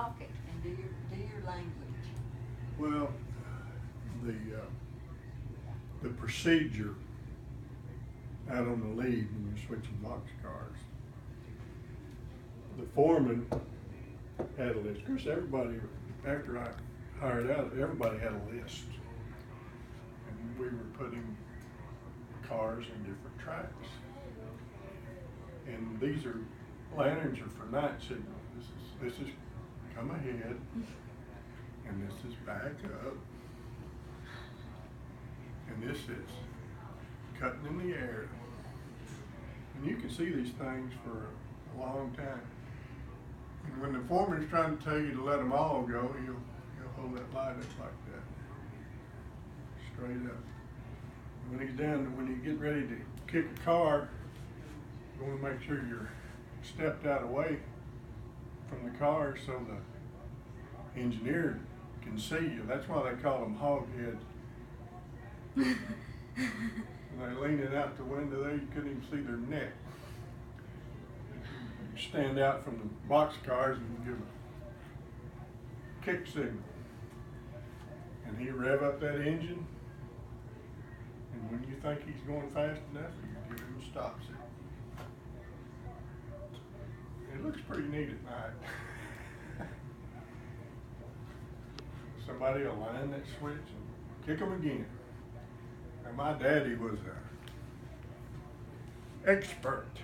talking and do your language. Well, the procedure out on the lead when you're switching boxcars, the foreman had a list. Of course, everybody, after I hired out, everybody had a list. And we were putting cars in different tracks. And these are, lanterns are for night signal. This is come ahead, and this is back up, and this is cutting in the air. And you can see these things for a long time. And when the foreman's trying to tell you to let them all go, he'll hold that light up like that, straight up. And when he's down, when you get ready to kick a car, you want to make sure you're stepped out away from the car so the engineer can see you. That's why they call them hog heads. When they lean it out the window there, you couldn't even see their neck. You stand out from the box cars and give a kick signal. And he rev up that engine, and when you think he's going fast enough, you give him a stop signal. It looks pretty neat at night. Somebody will line that switch and kick them again. And my daddy was an expert